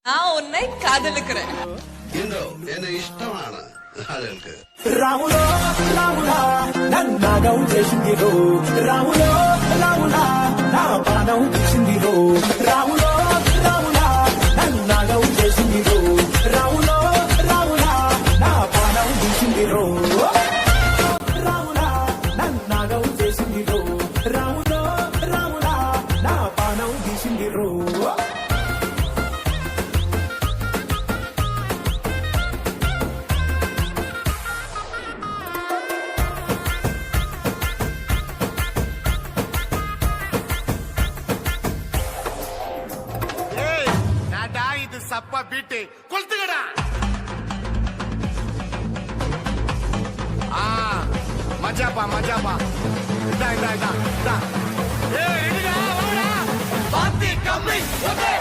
ആ ഒന്നായി കാതലിക്കറേ എന്തോ എന്നെ ഇഷ്ടമാണ് ആളുകൾക്ക്. రాములో రాములా నన్నాగం చేసిందిరో రాములో రాములా నా పానం తీసిందిరో రాములో రాములా నన్నాగం చేసిందిరో రాములో రాములా నా పానం తీసిందిరో రాములా నన్నాగం చేసిందిరో రాములో రాములా నా పానం తీసిందిరో நாடா இது சப்பா பீட்டு கொளுத்துக்கடா. மஜாப்பா மஜாப்பா. இதா இதா இதா இதா. ஏய் இடிடா வாடா. பாத்தி கம்மி. ஓகே.